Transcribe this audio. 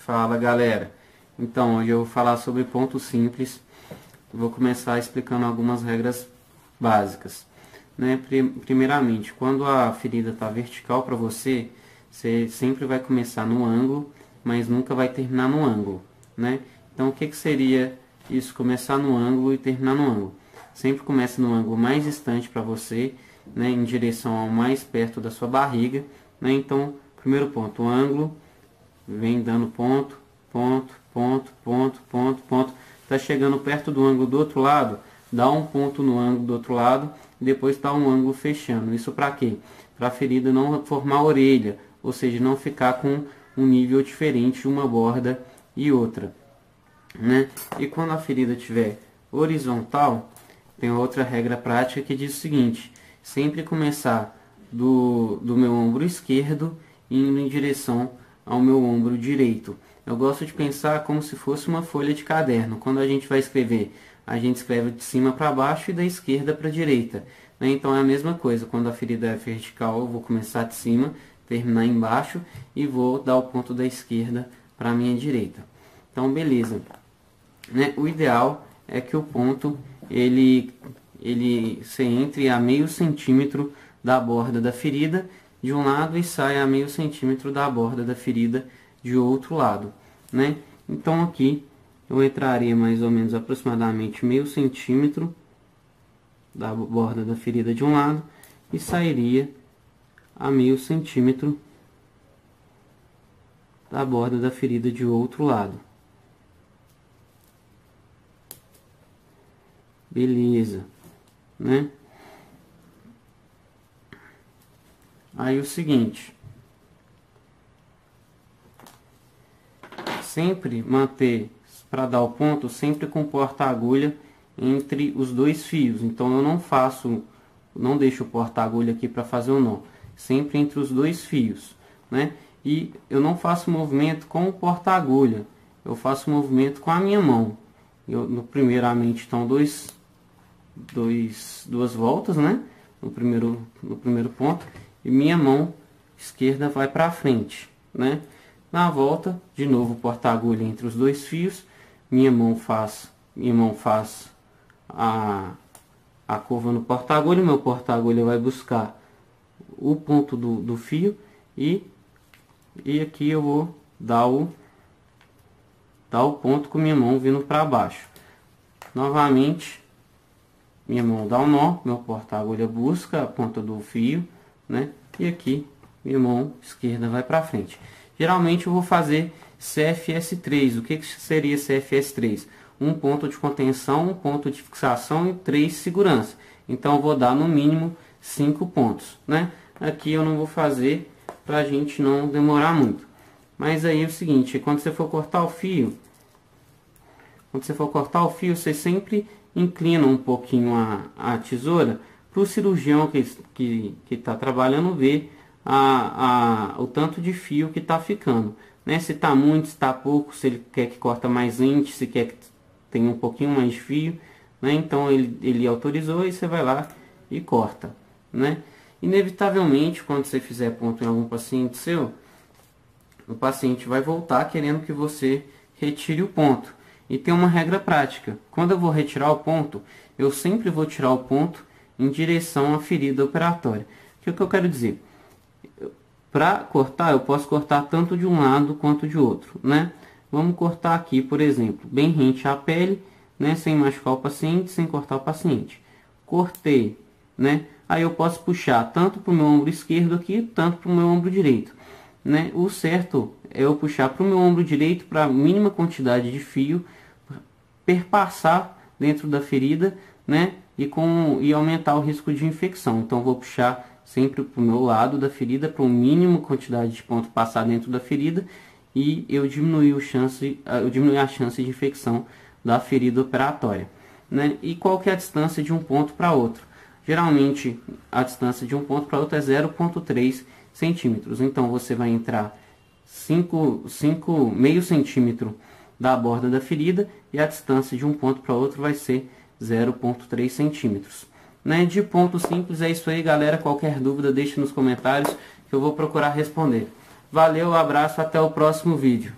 Fala galera, então hoje eu vou falar sobre ponto simples. Vou começar explicando algumas regras básicas, né? Primeiramente, quando a ferida está vertical para você, você sempre vai começar no ângulo, mas nunca vai terminar no ângulo, né? Então o que seria isso, começar no ângulo e terminar no ângulo? Sempre começa no ângulo mais distante para você, né, em direção ao mais perto da sua barriga, né? Então, primeiro ponto, o ângulo, vem dando ponto, ponto, ponto, ponto, ponto, ponto. Tá chegando perto do ângulo do outro lado, dá um ponto no ângulo do outro lado e depois dá um ângulo fechando. Isso para quê? Para a ferida não formar orelha, ou seja, não ficar com um nível diferente uma borda e outra, né? E quando a ferida estiver horizontal, tem outra regra prática que diz o seguinte: sempre começar do meu ombro esquerdo indo em direção ao meu ombro direito. Eu gosto de pensar como se fosse uma folha de caderno. Quando a gente vai escrever, a gente escreve de cima para baixo e da esquerda para a direita, né? Então é a mesma coisa. Quando a ferida é vertical, eu vou começar de cima, terminar embaixo e vou dar o ponto da esquerda para a minha direita. Então beleza, né? O ideal é que o ponto ele se entre a meio centímetro da borda da ferida de um lado e sai a meio centímetro da borda da ferida de outro lado, né? Então aqui eu entraria mais ou menos aproximadamente meio centímetro da borda da ferida de um lado e sairia a meio centímetro da borda da ferida de outro lado. Beleza, né? Aí o seguinte, sempre manter, para dar o ponto, sempre com porta-agulha entre os dois fios. Então eu não deixo o porta-agulha aqui para fazer o nó, sempre entre os dois fios, né? E eu não faço movimento com o porta-agulha, eu faço movimento com a minha mão. Primeiramente, então, duas voltas, né? No primeiro ponto. E minha mão esquerda vai para frente, né? Na volta, de novo, porta-agulha entre os dois fios. Minha mão faz a curva no porta-agulha. Meu porta-agulha vai buscar o ponto do fio e aqui eu vou dar o ponto com minha mão vindo para baixo. Novamente, minha mão dá um nó, meu porta-agulha busca a ponta do fio, né? E aqui minha mão esquerda vai para frente. Geralmente eu vou fazer CFS3. O que seria CFS3? Um ponto de contenção, um ponto de fixação e 3 de segurança. Então eu vou dar no mínimo 5 pontos, né? Aqui eu não vou fazer para a gente não demorar muito. Mas aí é o seguinte, quando você for cortar o fio, você sempre inclina um pouquinho a tesoura para o cirurgião que está trabalhando ver o tanto de fio que está ficando, né? Se está muito, se está pouco, se ele quer que corta mais lente, se quer que tenha um pouquinho mais de fio, né? Então ele autorizou e você vai lá e corta, né? Inevitavelmente, quando você fizer ponto em algum paciente seu, o paciente vai voltar querendo que você retire o ponto. E tem uma regra prática: quando eu vou retirar o ponto, eu sempre vou tirar o ponto em direção à ferida operatória. O que eu quero dizer? Para cortar, eu posso cortar tanto de um lado quanto de outro, né? Vamos cortar aqui, por exemplo, bem rente à pele, né? Sem machucar o paciente, sem cortar o paciente. Cortei, né? Aí eu posso puxar tanto para o meu ombro esquerdo aqui, tanto para o meu ombro direito, né? O certo é eu puxar para o meu ombro direito para a mínima quantidade de fio perpassar dentro da ferida, né? E aumentar o risco de infecção. Então vou puxar sempre para o meu lado da ferida para a mínima quantidade de ponto passar dentro da ferida e eu diminuir a chance de infecção da ferida operatória, né? E qual que é a distância de um ponto para outro? Geralmente a distância de um ponto para outro é 0,3 centímetros. Então você vai entrar meio centímetro da borda da ferida e a distância de um ponto para outro vai ser 0,3 centímetros. Né? De ponto simples é isso aí, galera. Qualquer dúvida deixe nos comentários que eu vou procurar responder. Valeu, abraço, até o próximo vídeo.